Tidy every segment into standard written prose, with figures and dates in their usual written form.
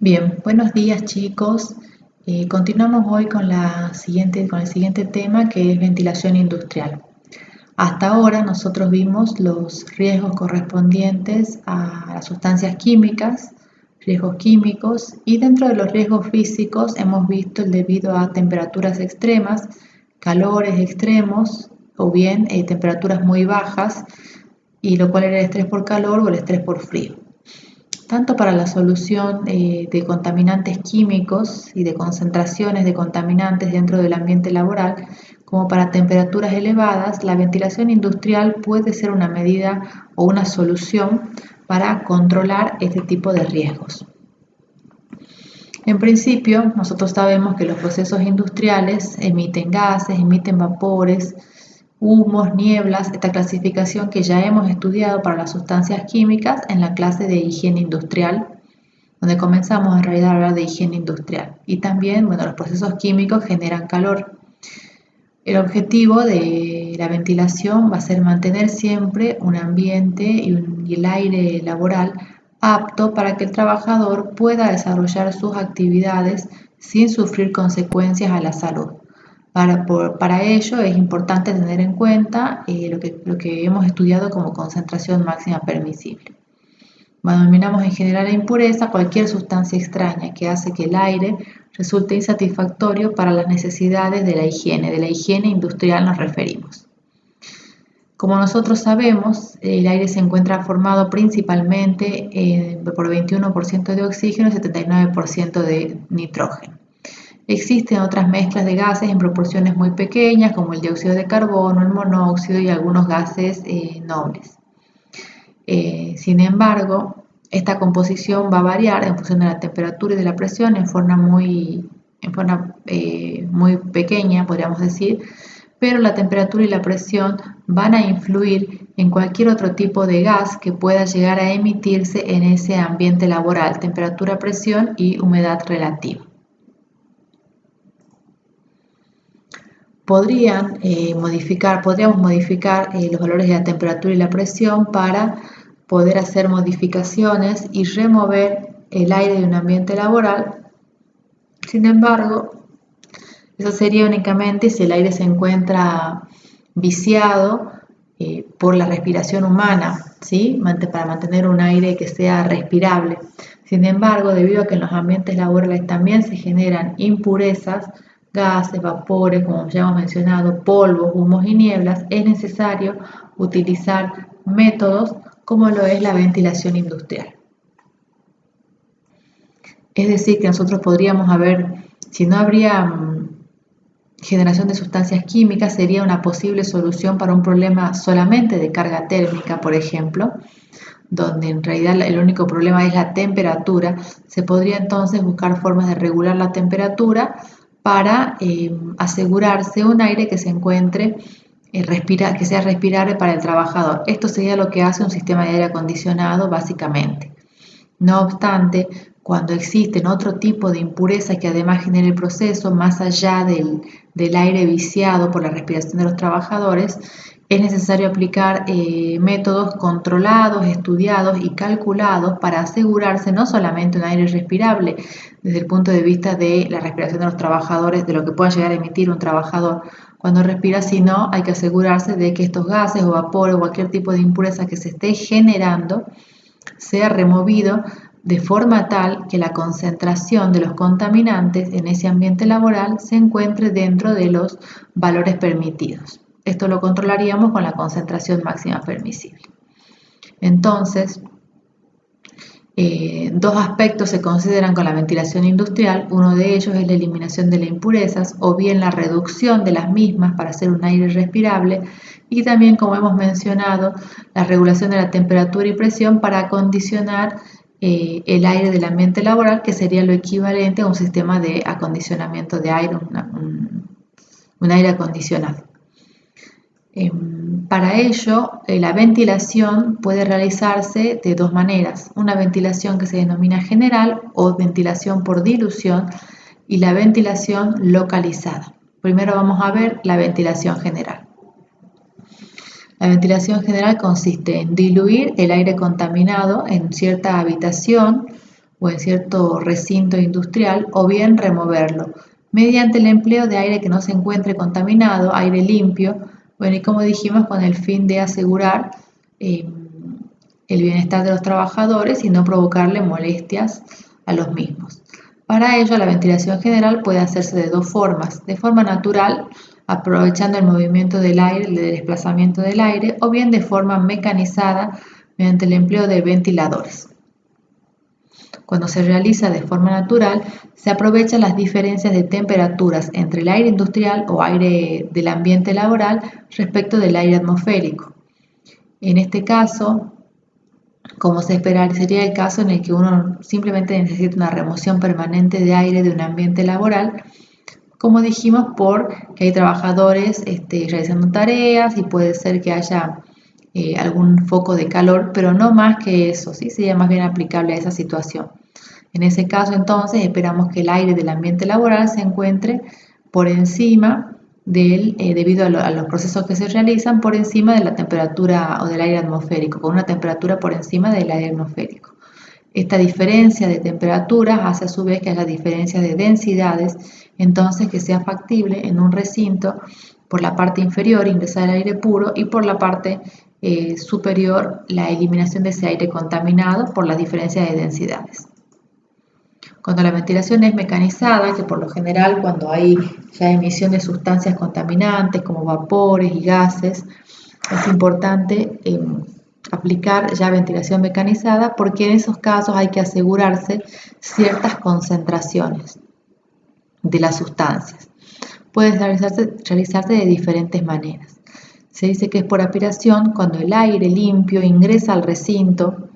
Bien, buenos días chicos. Continuamos hoy con el siguiente tema que es ventilación industrial. Hasta ahora nosotros vimos los riesgos correspondientes a las sustancias químicas, riesgos químicos, y dentro de los riesgos físicos hemos visto el debido a temperaturas extremas, calores extremos o bien temperaturas muy bajas, y lo cual era el estrés por calor o el estrés por frío. Tanto para la solución de contaminantes químicos y de concentraciones de contaminantes dentro del ambiente laboral, como para temperaturas elevadas, la ventilación industrial puede ser una medida o una solución para controlar este tipo de riesgos. En principio, nosotros sabemos que los procesos industriales emiten gases, emiten vapores, humos, nieblas, esta clasificación que ya hemos estudiado para las sustancias químicas en la clase de higiene industrial, donde comenzamos en realidad a hablar de higiene industrial. Y también, los procesos químicos generan calor. El objetivo de la ventilación va a ser mantener siempre un ambiente y el aire laboral apto para que el trabajador pueda desarrollar sus actividades sin sufrir consecuencias a la salud. Para ello es importante tener en cuenta lo que hemos estudiado como concentración máxima permisible. Denominamos en general a impureza cualquier sustancia extraña que hace que el aire resulte insatisfactorio para las necesidades de la higiene industrial nos referimos. Como nosotros sabemos, el aire se encuentra formado principalmente por 21% de oxígeno y 79% de nitrógeno. Existen otras mezclas de gases en proporciones muy pequeñas, como el dióxido de carbono, el monóxido y algunos gases nobles. Sin embargo, esta composición va a variar en función de la temperatura y de la presión en forma muy pequeña, podríamos decir, pero la temperatura y la presión van a influir en cualquier otro tipo de gas que pueda llegar a emitirse en ese ambiente laboral, temperatura, presión y humedad relativa. Podríamos modificar los valores de la temperatura y la presión para poder hacer modificaciones y remover el aire de un ambiente laboral. Sin embargo, eso sería únicamente si el aire se encuentra viciado por la respiración humana, ¿sí? Para mantener un aire que sea respirable. Sin embargo, debido a que en los ambientes laborales también se generan impurezas, gases, vapores, como ya hemos mencionado, polvos, humos y nieblas, es necesario utilizar métodos como lo es la ventilación industrial. Es decir, que nosotros podríamos si no habría generación de sustancias químicas, sería una posible solución para un problema solamente de carga térmica, por ejemplo, donde en realidad el único problema es la temperatura. Se podría entonces buscar formas de regular la temperatura para asegurarse un aire que se encuentre que sea respirable para el trabajador. Esto sería lo que hace un sistema de aire acondicionado básicamente. No obstante, cuando existen otro tipo de impurezas que además genera el proceso, más allá del aire viciado por la respiración de los trabajadores, es necesario aplicar métodos controlados, estudiados y calculados para asegurarse no solamente un aire respirable desde el punto de vista de la respiración de los trabajadores, de lo que pueda llegar a emitir un trabajador cuando respira, sino hay que asegurarse de que estos gases o vapores o cualquier tipo de impureza que se esté generando sea removido de forma tal que la concentración de los contaminantes en ese ambiente laboral se encuentre dentro de los valores permitidos. Esto lo controlaríamos con la concentración máxima permisible. Entonces, dos aspectos se consideran con la ventilación industrial. Uno de ellos es la eliminación de las impurezas o bien la reducción de las mismas para hacer un aire respirable, y también, como hemos mencionado, la regulación de la temperatura y presión para acondicionar el aire del ambiente laboral, que sería lo equivalente a un sistema de acondicionamiento de aire, un aire acondicionado. Para ello, la ventilación puede realizarse de dos maneras: una ventilación que se denomina general o ventilación por dilución, y la ventilación localizada. Primero vamos a ver la ventilación general. La ventilación general consiste en diluir el aire contaminado en cierta habitación o en cierto recinto industrial, o bien removerlo mediante el empleo de aire que no se encuentre contaminado, aire limpio, bueno, y como dijimos, con el fin de asegurar el bienestar de los trabajadores y no provocarle molestias a los mismos. Para ello, la ventilación general puede hacerse de dos formas: de forma natural, aprovechando el movimiento del aire, el desplazamiento del aire, o bien de forma mecanizada mediante el empleo de ventiladores. Cuando se realiza de forma natural, se aprovechan las diferencias de temperaturas entre el aire industrial o aire del ambiente laboral respecto del aire atmosférico. En este caso, como se esperaría, sería el caso en el que uno simplemente necesita una remoción permanente de aire de un ambiente laboral, como dijimos, porque hay trabajadores realizando tareas y puede ser que haya algún foco de calor, pero no más que eso, ¿sí? Sería más bien aplicable a esa situación. En ese caso, entonces, esperamos que el aire del ambiente laboral se encuentre por encima debido a los procesos que se realizan, por encima de la temperatura o del aire atmosférico, con una temperatura por encima del aire atmosférico. Esta diferencia de temperaturas hace a su vez que haya diferencia de densidades, entonces que sea factible en un recinto por la parte inferior ingresar aire puro y por la parte superior la eliminación de ese aire contaminado por la diferencia de densidades. Cuando la ventilación es mecanizada, que por lo general cuando hay ya emisión de sustancias contaminantes como vapores y gases, es importante aplicar ya ventilación mecanizada, porque en esos casos hay que asegurarse ciertas concentraciones de las sustancias. Puede realizarse de diferentes maneras. Se dice que es por aspiración cuando el aire limpio ingresa al recinto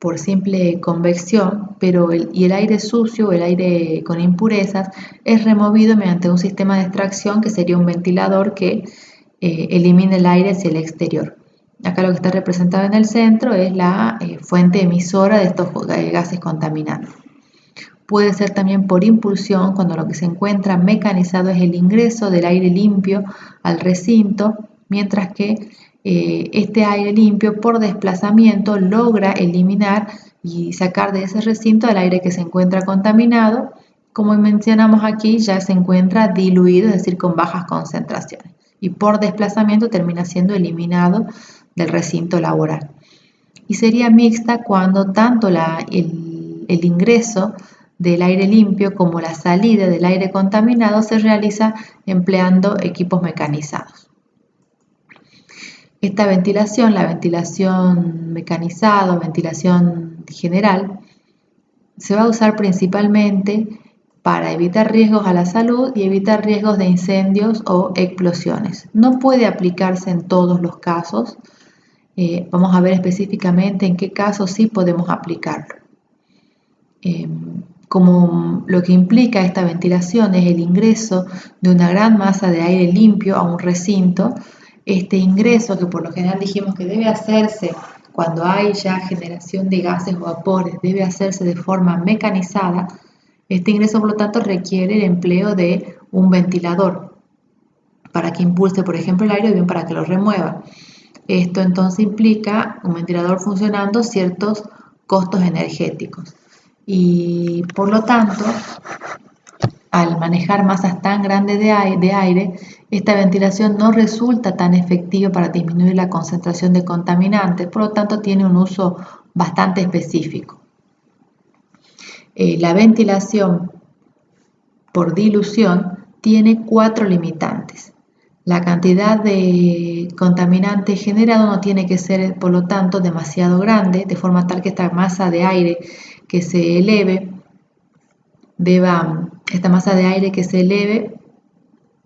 por simple convección, pero el aire sucio, el aire con impurezas, es removido mediante un sistema de extracción que sería un ventilador que elimina el aire hacia el exterior. Acá lo que está representado en el centro es la fuente emisora de estos gases contaminantes. Puede ser también por impulsión, cuando lo que se encuentra mecanizado es el ingreso del aire limpio al recinto, mientras que este aire limpio por desplazamiento logra eliminar y sacar de ese recinto el aire que se encuentra contaminado. Como mencionamos aquí, ya se encuentra diluido, es decir, con bajas concentraciones, y por desplazamiento termina siendo eliminado del recinto laboral. Y sería mixta cuando tanto el ingreso del aire limpio como la salida del aire contaminado se realiza empleando equipos mecanizados. Esta ventilación, la ventilación mecanizada o ventilación general, se va a usar principalmente para evitar riesgos a la salud y evitar riesgos de incendios o explosiones. No puede aplicarse en todos los casos. Vamos a ver específicamente en qué casos sí podemos aplicarlo. Como lo que implica esta ventilación es el ingreso de una gran masa de aire limpio a un recinto, este ingreso, que por lo general dijimos que debe hacerse cuando hay ya generación de gases o vapores, debe hacerse de forma mecanizada. Este ingreso, por lo tanto, requiere el empleo de un ventilador para que impulse, por ejemplo, el aire o bien para que lo remueva. Esto entonces implica un ventilador funcionando ciertos costos energéticos. Y por lo tanto, al manejar masas tan grandes de aire, esta ventilación no resulta tan efectiva para disminuir la concentración de contaminantes, por lo tanto tiene un uso bastante específico. La ventilación por dilución tiene 4 limitantes. La cantidad de contaminante generado no tiene que ser, por lo tanto, demasiado grande, de forma tal que esta masa de aire que se eleve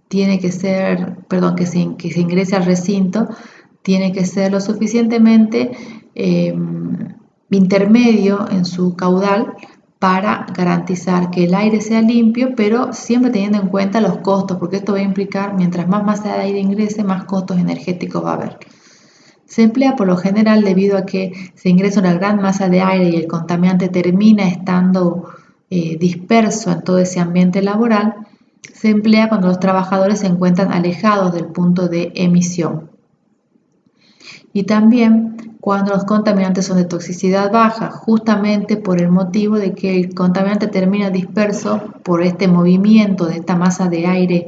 tiene que ser, que se ingrese al recinto, tiene que ser lo suficientemente intermedio en su caudal para garantizar que el aire sea limpio, pero siempre teniendo en cuenta los costos, porque esto va a implicar, mientras más masa de aire ingrese, más costos energéticos va a haber. Se emplea por lo general debido a que se ingresa una gran masa de aire y el contaminante termina estando disperso en todo ese ambiente laboral. Se emplea cuando los trabajadores se encuentran alejados del punto de emisión. Y también cuando los contaminantes son de toxicidad baja, justamente por el motivo de que el contaminante termina disperso por este movimiento de esta masa de aire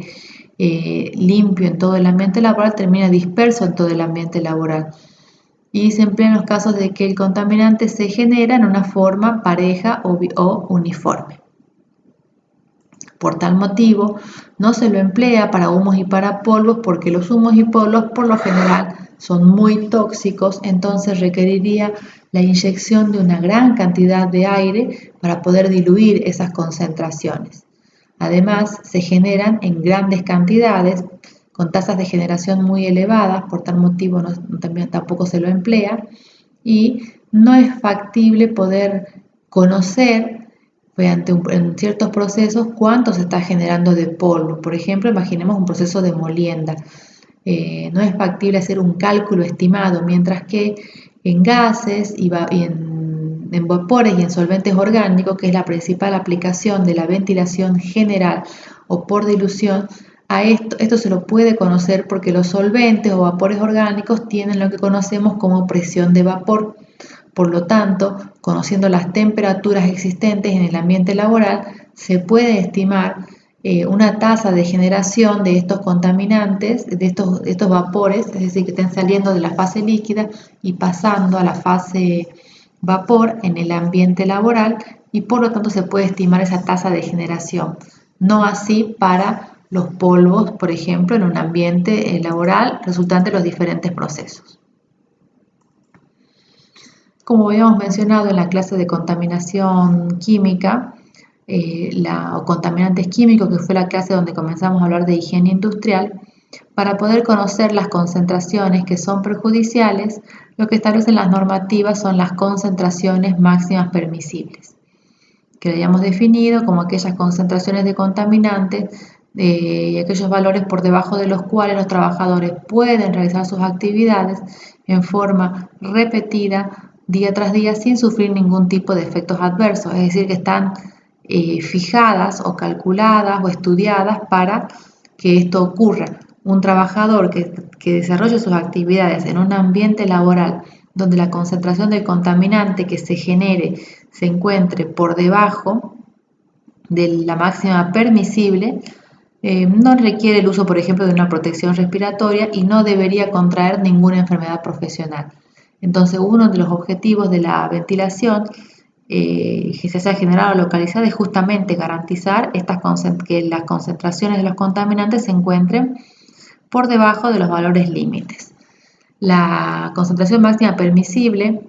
limpio en todo el ambiente laboral, termina disperso en todo el ambiente laboral. Y se emplea en los casos de que el contaminante se genera en una forma pareja o uniforme. Por tal motivo, no se lo emplea para humos y para polvos porque los humos y polvos por lo general son muy tóxicos, entonces requeriría la inyección de una gran cantidad de aire para poder diluir esas concentraciones. Además, se generan en grandes cantidades, con tasas de generación muy elevadas, por tal motivo tampoco se lo emplea, y no es factible poder conocer en ciertos procesos cuánto se está generando de polvo. Por ejemplo, imaginemos un proceso de molienda. No es factible hacer un cálculo estimado, mientras que en gases y en vapores y en solventes orgánicos, que es la principal aplicación de la ventilación general o por dilución, a esto se lo puede conocer porque los solventes o vapores orgánicos tienen lo que conocemos como presión de vapor. Por lo tanto, conociendo las temperaturas existentes en el ambiente laboral, se puede estimar una tasa de generación de estos contaminantes, de estos vapores, es decir, que estén saliendo de la fase líquida y pasando a la fase vapor en el ambiente laboral, y por lo tanto se puede estimar esa tasa de generación. No así para los polvos, por ejemplo, en un ambiente laboral resultante de los diferentes procesos. Como habíamos mencionado en la clase de contaminación química, o contaminantes químicos, que fue la clase donde comenzamos a hablar de higiene industrial, para poder conocer las concentraciones que son perjudiciales, lo que establecen las normativas son las concentraciones máximas permisibles, que lo hayamos definido como aquellas concentraciones de contaminantes y aquellos valores por debajo de los cuales los trabajadores pueden realizar sus actividades en forma repetida día tras día sin sufrir ningún tipo de efectos adversos, es decir, que están fijadas o calculadas o estudiadas para que esto ocurra. Un trabajador que desarrolle sus actividades en un ambiente laboral donde la concentración del contaminante que se genere se encuentre por debajo de la máxima permisible, no requiere el uso, por ejemplo, de una protección respiratoria y no debería contraer ninguna enfermedad profesional. Entonces, uno de los objetivos de la ventilación que se haya generado o localizada es justamente garantizar que las concentraciones de los contaminantes se encuentren por debajo de los valores límites. La concentración máxima permisible,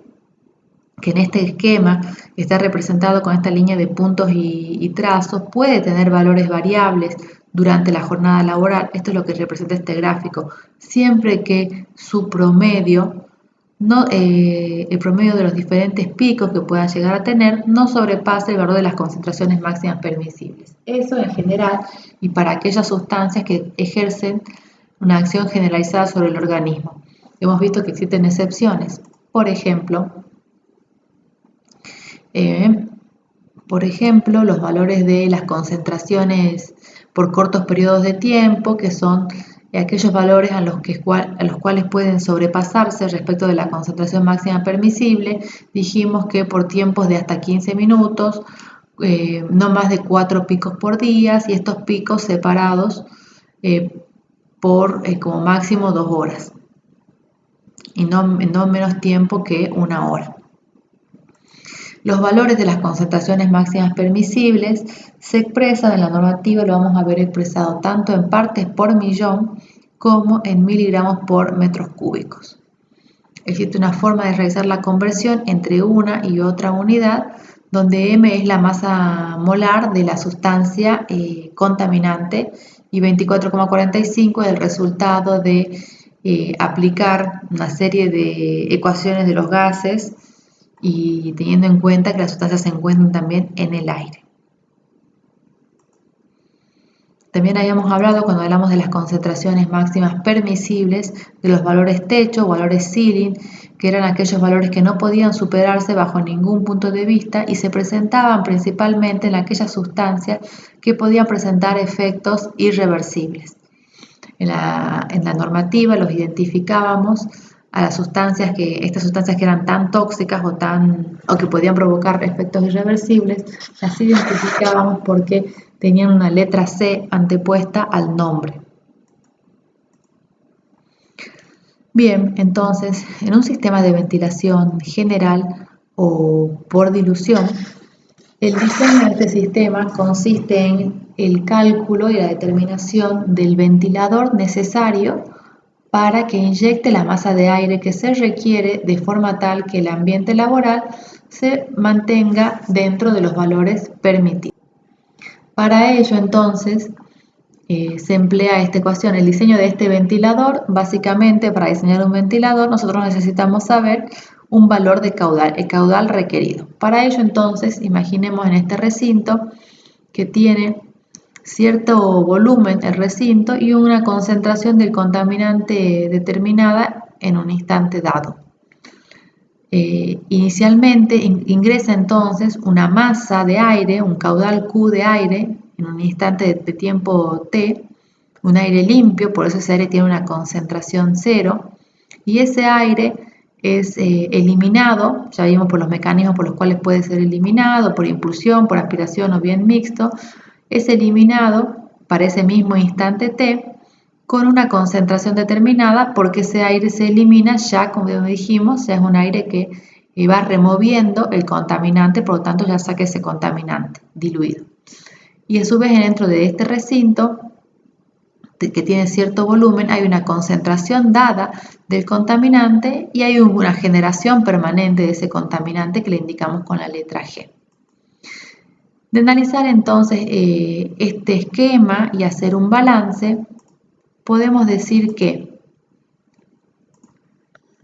que en este esquema está representado con esta línea de puntos y trazos, puede tener valores variables durante la jornada laboral. Esto es lo que representa este gráfico, siempre que su promedio, el promedio de los diferentes picos que puedan llegar a tener no sobrepase el valor de las concentraciones máximas permisibles. Eso en general y para aquellas sustancias que ejercen una acción generalizada sobre el organismo. Hemos visto que existen excepciones. Por ejemplo, los valores de las concentraciones por cortos periodos de tiempo, que son aquellos valores a los cuales pueden sobrepasarse respecto de la concentración máxima permisible. Dijimos que por tiempos de hasta 15 minutos, no más de 4 picos por día, y estos picos separados por como máximo 2 horas y no menos tiempo que 1 hora. Los valores de las concentraciones máximas permisibles se expresan en la normativa, lo vamos a ver expresado tanto en partes por millón como en miligramos por metros cúbicos. Existe una forma de realizar la conversión entre una y otra unidad, donde M es la masa molar de la sustancia contaminante y 24,45 es el resultado de aplicar una serie de ecuaciones de los gases y teniendo en cuenta que las sustancias se encuentran también en el aire. También habíamos hablado, cuando hablamos de las concentraciones máximas permisibles, de los valores techo o valores ceiling, que eran aquellos valores que no podían superarse bajo ningún punto de vista y se presentaban principalmente en aquellas sustancias que podían presentar efectos irreversibles. En la normativa los identificábamos a las estas sustancias que eran tan tóxicas o que podían provocar efectos irreversibles, las identificábamos porque tenían una letra C antepuesta al nombre. Bien, entonces, en un sistema de ventilación general o por dilución, el diseño de este sistema consiste en el cálculo y la determinación del ventilador necesario para que inyecte la masa de aire que se requiere de forma tal que el ambiente laboral se mantenga dentro de los valores permitidos. Para ello, entonces, se emplea esta ecuación, el diseño de este ventilador. Básicamente, para diseñar un ventilador, nosotros necesitamos saber un valor de caudal, el caudal requerido. Para ello, entonces, imaginemos en este recinto que tiene cierto volumen el recinto y una concentración del contaminante determinada en un instante dado. Inicialmente ingresa entonces una masa de aire, un caudal Q de aire, en un instante de tiempo T, un aire limpio, por eso ese aire tiene una concentración cero, y ese aire es eliminado, ya vimos por los mecanismos por los cuales puede ser eliminado, por impulsión, por aspiración o bien mixto, es eliminado para ese mismo instante T con una concentración determinada porque ese aire se elimina ya, como dijimos, ya es un aire que va removiendo el contaminante, por lo tanto ya saca ese contaminante diluido. Y a su vez dentro de este recinto que tiene cierto volumen hay una concentración dada del contaminante y hay una generación permanente de ese contaminante que le indicamos con la letra G. De analizar entonces este esquema y hacer un balance, podemos decir que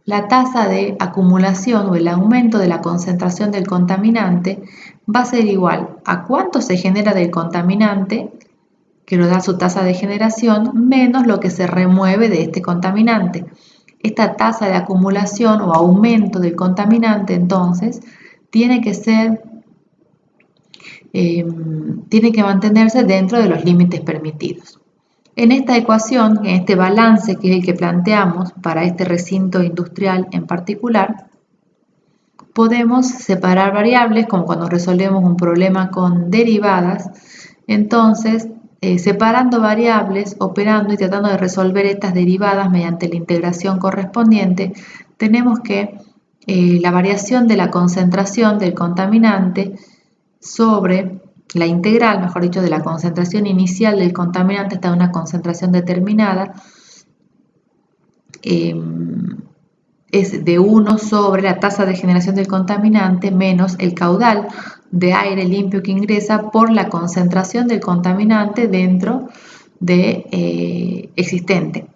la tasa de acumulación o el aumento de la concentración del contaminante va a ser igual a cuánto se genera del contaminante, que nos da su tasa de generación, menos lo que se remueve de este contaminante. Esta tasa de acumulación o aumento del contaminante, entonces, tiene que mantenerse dentro de los límites permitidos. En esta ecuación, en este balance que es el que planteamos para este recinto industrial en particular, podemos separar variables, como cuando resolvemos un problema con derivadas. Entonces, separando variables, operando y tratando de resolver estas derivadas mediante la integración correspondiente, tenemos que la variación de la concentración del contaminante sobre la integral, mejor dicho, de la concentración inicial del contaminante hasta una concentración determinada, es de 1 sobre la tasa de generación del contaminante menos el caudal de aire limpio que ingresa por la concentración del contaminante dentro de existente.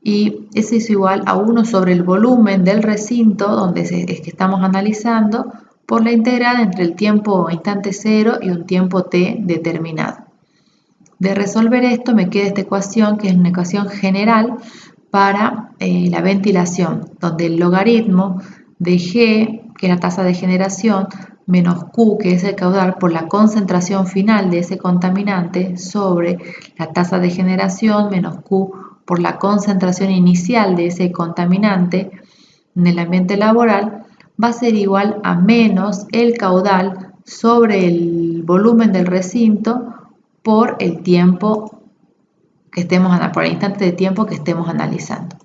Y eso es igual a 1 sobre el volumen del recinto donde es que estamos analizando por la integral entre el tiempo instante 0 y un tiempo t determinado. De resolver esto me queda esta ecuación, que es una ecuación general para la ventilación, donde el logaritmo de G, que es la tasa de generación, menos Q, que es el caudal, por la concentración final de ese contaminante, sobre la tasa de generación menos Q por la concentración inicial de ese contaminante en el ambiente laboral, va a ser igual a menos el caudal sobre el volumen del recinto por el tiempo que por el instante de tiempo que estemos analizando.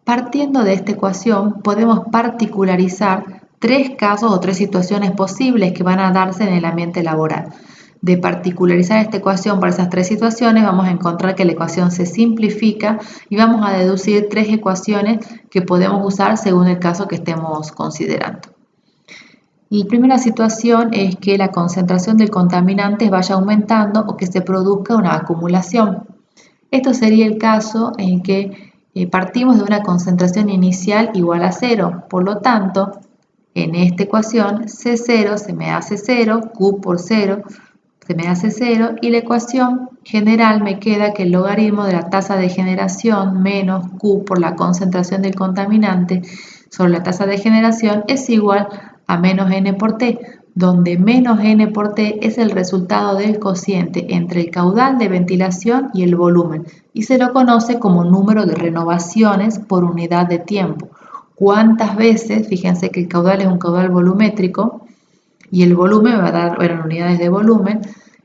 Partiendo de esta ecuación, podemos particularizar 3 casos o 3 situaciones posibles que van a darse en el ambiente laboral. De particularizar esta ecuación para esas 3 situaciones, vamos a encontrar que la ecuación se simplifica y vamos a deducir 3 ecuaciones que podemos usar según el caso que estemos considerando. La primera situación es que la concentración del contaminante vaya aumentando o que se produzca una acumulación. Esto sería el caso en que partimos de una concentración inicial igual a 0. Por lo tanto, en esta ecuación C0 se me hace 0, Q por 0 se me hace 0 y la ecuación general me queda que el logaritmo de la tasa de generación menos Q por la concentración del contaminante sobre la tasa de generación es igual a menos N por T, donde menos N por T es el resultado del cociente entre el caudal de ventilación y el volumen, y se lo conoce como número de renovaciones por unidad de tiempo, cuántas veces, fíjense que el caudal es un caudal volumétrico y el volumen me va a dar, bueno, en unidades de volumen,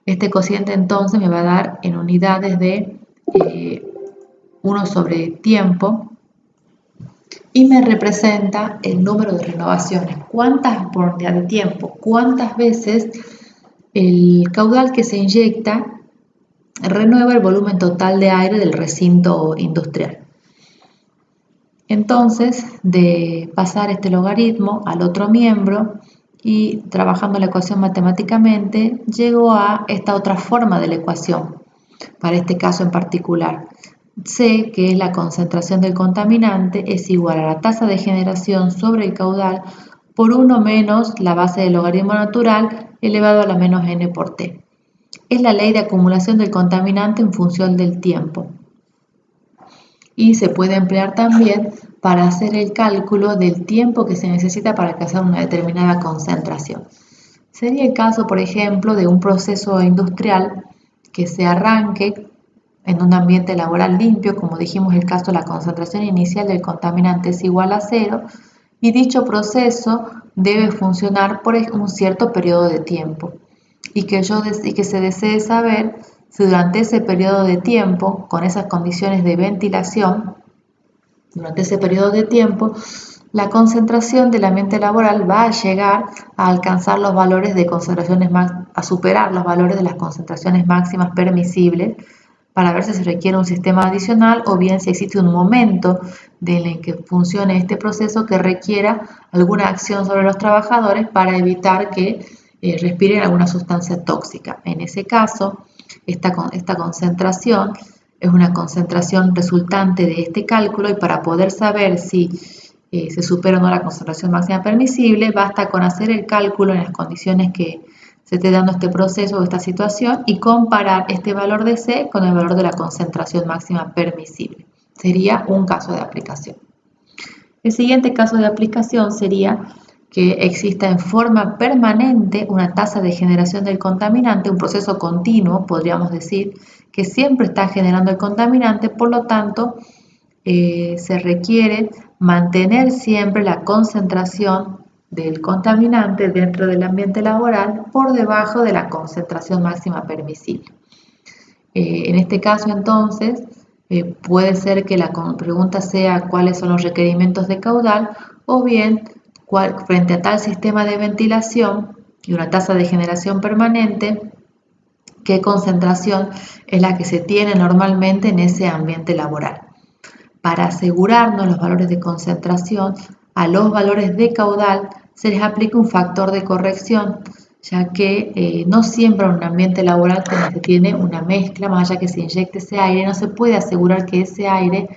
este cociente entonces me va a dar en unidades de 1 sobre tiempo y me representa el número de renovaciones, cuántas por unidad de tiempo, cuántas veces el caudal que se inyecta renueva el volumen total de aire del recinto industrial. Entonces, de pasar este logaritmo al otro miembro y trabajando la ecuación matemáticamente, llego a esta otra forma de la ecuación, para este caso en particular. Sé que la concentración del contaminante es igual a la tasa de generación sobre el caudal por 1 menos la base del logaritmo natural elevado a la menos n por t. Es la ley de acumulación del contaminante en función del tiempo. Y se puede emplear también para hacer el cálculo del tiempo que se necesita para alcanzar una determinada concentración. Sería el caso, por ejemplo, de un proceso industrial que se arranque en un ambiente laboral limpio, como dijimos el caso, la concentración inicial del contaminante es igual a 0 y dicho proceso debe funcionar por un cierto periodo de tiempo y que se desee saber si durante ese periodo de tiempo, con esas condiciones de ventilación, durante ese periodo de tiempo, la concentración del ambiente laboral va a llegar a alcanzar los valores de concentraciones a superar los valores de las concentraciones máximas permisibles, para ver si se requiere un sistema adicional o bien si existe un momento en el que funcione este proceso que requiera alguna acción sobre los trabajadores para evitar que respiren alguna sustancia tóxica. En ese caso, esta concentración es una concentración resultante de este cálculo y para poder saber si se supera o no la concentración máxima permisible, basta con hacer el cálculo en las condiciones que se esté dando este proceso o esta situación y comparar este valor de C con el valor de la concentración máxima permisible. Sería un caso de aplicación. El siguiente caso de aplicación sería que exista en forma permanente una tasa de generación del contaminante, un proceso continuo, podríamos decir, que siempre está generando el contaminante, por lo tanto, se requiere mantener siempre la concentración del contaminante dentro del ambiente laboral por debajo de la concentración máxima permisible. En este caso, entonces, puede ser que la pregunta sea cuáles son los requerimientos de caudal o bien frente a tal sistema de ventilación y una tasa de generación permanente, qué concentración es la que se tiene normalmente en ese ambiente laboral. Para asegurarnos los valores de concentración, a los valores de caudal se les aplica un factor de corrección, ya que no siempre en un ambiente laboral cuando se tiene una mezcla, más allá que se inyecte ese aire, no se puede asegurar que ese aire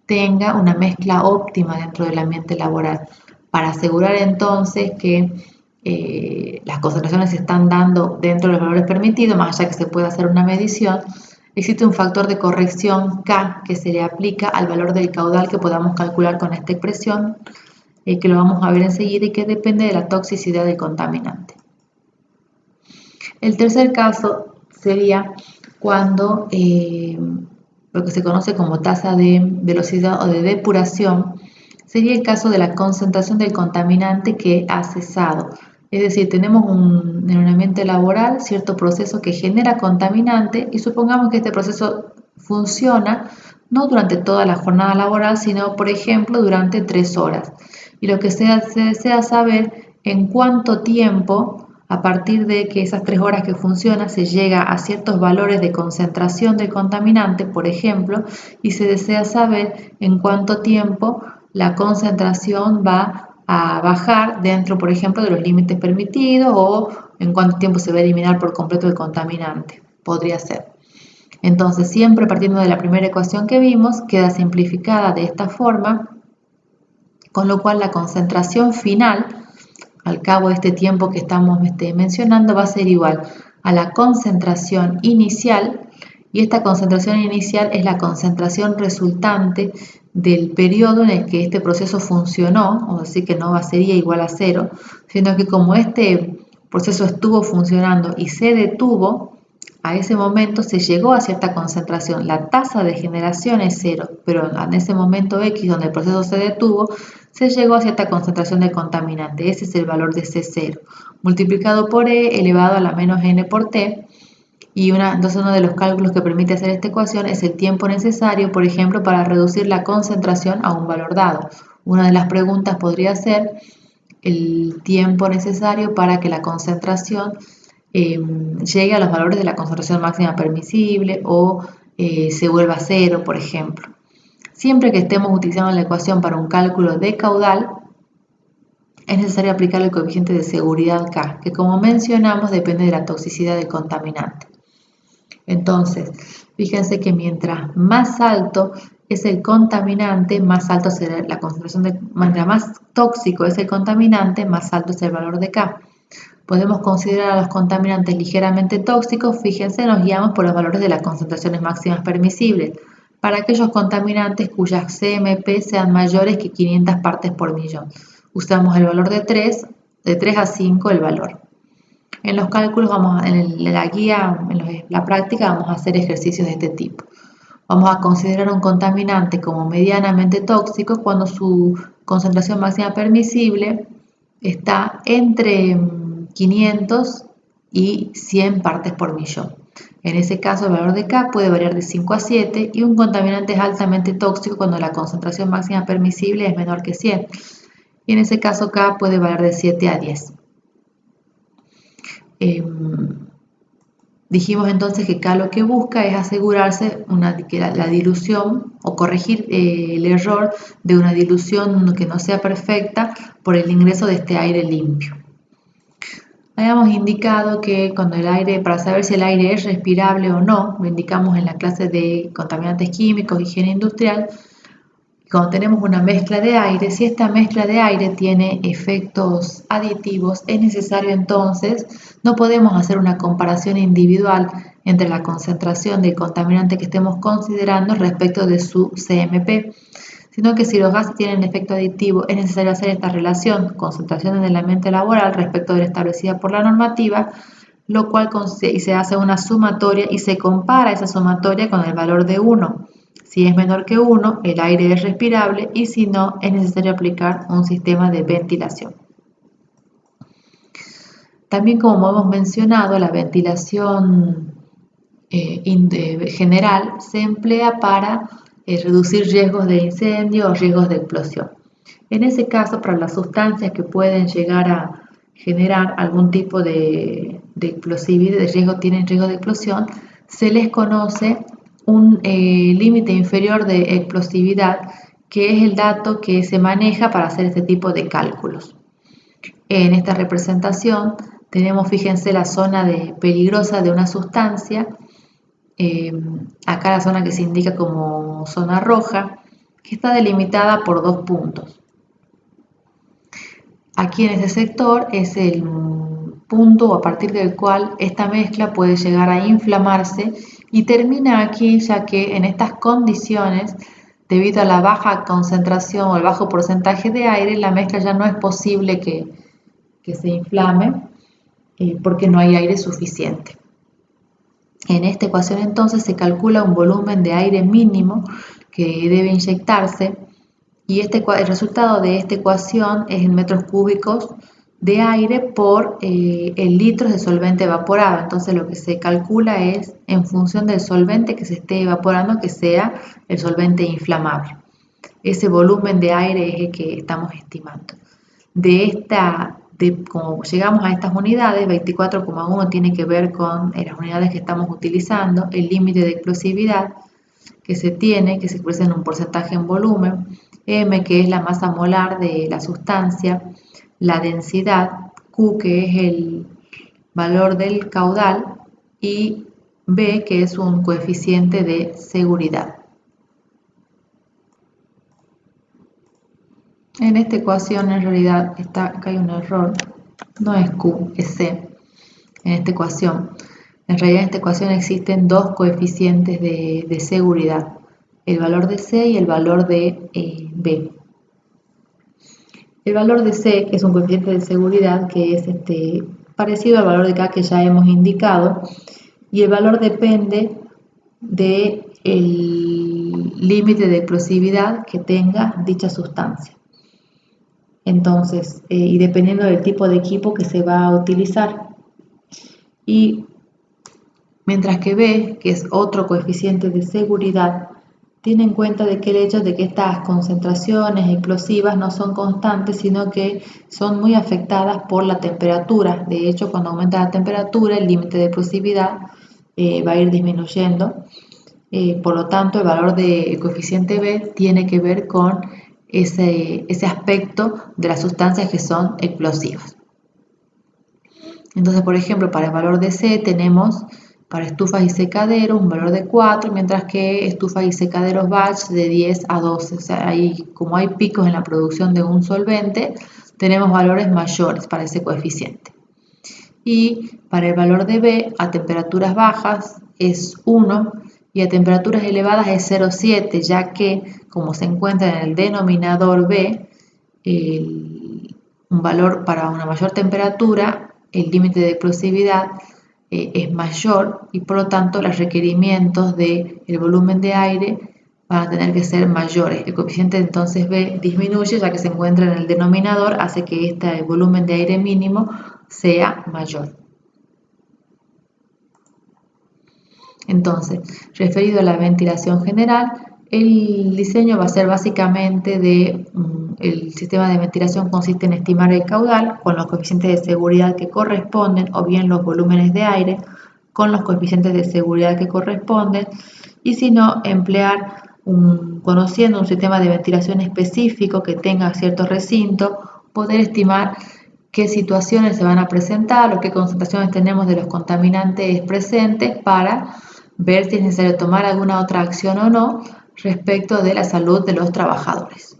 tenga una mezcla óptima dentro del ambiente laboral. Para asegurar entonces que las concentraciones se están dando dentro de los valores permitidos, más allá que se pueda hacer una medición, existe un factor de corrección K que se le aplica al valor del caudal que podamos calcular con esta expresión, que lo vamos a ver enseguida y que depende de la toxicidad del contaminante. El tercer caso sería cuando lo que se conoce como tasa de velocidad o de depuración sería el caso de la concentración del contaminante que ha cesado. Es decir, tenemos en un ambiente laboral cierto proceso que genera contaminante y supongamos que este proceso funciona no durante toda la jornada laboral, sino, por ejemplo, durante 3 horas. Y lo que se desea saber en cuánto tiempo, a partir de que esas 3 horas que funciona, se llega a ciertos valores de concentración del contaminante, por ejemplo, y se desea saber en cuánto tiempo la concentración va a bajar dentro, por ejemplo, de los límites permitidos o en cuánto tiempo se va a eliminar por completo el contaminante. Podría ser. Entonces, siempre partiendo de la primera ecuación que vimos, queda simplificada de esta forma, con lo cual la concentración final, al cabo de este tiempo que estamos mencionando, va a ser igual a la concentración inicial, y esta concentración inicial es la concentración resultante del periodo en el que este proceso funcionó, o decir que no sería igual a 0, sino que como este proceso estuvo funcionando y se detuvo, a ese momento se llegó a cierta concentración, la tasa de generación es 0, pero en ese momento X donde el proceso se detuvo, se llegó a cierta concentración de contaminante, ese es el valor de C0, multiplicado por E elevado a la menos N por T, y entonces uno de los cálculos que permite hacer esta ecuación es el tiempo necesario, por ejemplo, para reducir la concentración a un valor dado. Una de las preguntas podría ser el tiempo necesario para que la concentración llegue a los valores de la concentración máxima permisible o se vuelva a 0, por ejemplo. Siempre que estemos utilizando la ecuación para un cálculo de caudal, es necesario aplicar el coeficiente de seguridad K, que como mencionamos depende de la toxicidad del contaminante. Entonces, fíjense que mientras más alto es el contaminante, más alto será la concentración mientras más tóxico es el contaminante, más alto es el valor de K. Podemos considerar a los contaminantes ligeramente tóxicos, fíjense, nos guiamos por los valores de las concentraciones máximas permisibles, para aquellos contaminantes cuyas CMP sean mayores que 500 partes por millón. Usamos el valor de 3 a 5 el valor. En los cálculos, en la guía, en la práctica, vamos a hacer ejercicios de este tipo. Vamos a considerar un contaminante como medianamente tóxico cuando su concentración máxima permisible está entre 500 y 100 partes por millón. En ese caso, el valor de K puede variar de 5 a 7 y un contaminante es altamente tóxico cuando la concentración máxima permisible es menor que 100. Y en ese caso, K puede variar de 7 a 10. Dijimos entonces que K lo que busca es asegurarse que la dilución o corregir el error de una dilución que no sea perfecta por el ingreso de este aire limpio. Habíamos indicado que cuando el aire, para saber si el aire es respirable o no, lo indicamos en la clase de contaminantes químicos, higiene industrial. Cuando tenemos una mezcla de aire, si esta mezcla de aire tiene efectos aditivos, es necesario entonces, no podemos hacer una comparación individual entre la concentración del contaminante que estemos considerando respecto de su CMP, sino que si los gases tienen efecto aditivo, es necesario hacer esta relación, concentración en el ambiente laboral respecto de la establecida por la normativa, lo cual se hace una sumatoria y se compara esa sumatoria con el valor de 1. Si es menor que 1, el aire es respirable y si no, es necesario aplicar un sistema de ventilación. También, como hemos mencionado, la ventilación general se emplea para reducir riesgos de incendio o riesgos de explosión. En ese caso, para las sustancias que pueden llegar a generar algún tipo de explosividad, tienen riesgo de explosión, se les conoce un límite inferior de explosividad, que es el dato que se maneja para hacer este tipo de cálculos. En esta representación tenemos, fíjense, la zona peligrosa de una sustancia. Acá la zona que se indica como zona roja, que está delimitada por 2 puntos. Aquí en este sector es el punto a partir del cual esta mezcla puede llegar a inflamarse y termina aquí, ya que en estas condiciones, debido a la baja concentración o el bajo porcentaje de aire, la mezcla ya no es posible que se inflame porque no hay aire suficiente. En esta ecuación entonces se calcula un volumen de aire mínimo que debe inyectarse y el resultado de esta ecuación es en metros cúbicos de aire por el litros de solvente evaporado. Entonces lo que se calcula es en función del solvente que se esté evaporando, que sea el solvente inflamable. Ese volumen de aire es el que estamos estimando. Como llegamos a estas unidades, 24,1 tiene que ver con las unidades que estamos utilizando, el límite de explosividad que se expresa en un porcentaje en volumen, M, que es la masa molar de la sustancia, la densidad, Q, que es el valor del caudal, y B, que es un coeficiente de seguridad. En esta ecuación en realidad acá hay un error, no es Q, es C. En esta ecuación, en realidad en esta ecuación existen 2 coeficientes de seguridad, el valor de C y el valor de B. El valor de C es un coeficiente de seguridad que es parecido al valor de K que ya hemos indicado, y el valor depende del límite de explosividad que tenga dicha sustancia. Entonces, y dependiendo del tipo de equipo que se va a utilizar. Y mientras que B, que es otro coeficiente de seguridad, tiene en cuenta de que el hecho de que estas concentraciones explosivas no son constantes, sino que son muy afectadas por la temperatura. De hecho, cuando aumenta la temperatura, el límite de explosividad va a ir disminuyendo. Por lo tanto, el valor del coeficiente B tiene que ver con ese aspecto de las sustancias que son explosivas. Entonces, por ejemplo, para el valor de C tenemos para estufas y secaderos un valor de 4, mientras que estufas y secaderos batch de 10 a 12. O sea, como hay picos en la producción de un solvente, tenemos valores mayores para ese coeficiente. Y para el valor de B, a temperaturas bajas es 1 y a temperaturas elevadas es 0,7, ya que como se encuentra en el denominador B, un valor para una mayor temperatura, el límite de explosividad es mayor y por lo tanto los requerimientos del volumen de aire van a tener que ser mayores. El coeficiente entonces B disminuye, ya que se encuentra en el denominador, hace que este volumen de aire mínimo sea mayor. Entonces, referido a la ventilación general, el diseño va a ser básicamente el sistema de ventilación consiste en estimar el caudal con los coeficientes de seguridad que corresponden o bien los volúmenes de aire con los coeficientes de seguridad que corresponden y si no, emplear conociendo un sistema de ventilación específico que tenga cierto recinto, poder estimar qué situaciones se van a presentar o qué concentraciones tenemos de los contaminantes presentes para ver si es necesario tomar alguna otra acción o no respecto de la salud de los trabajadores.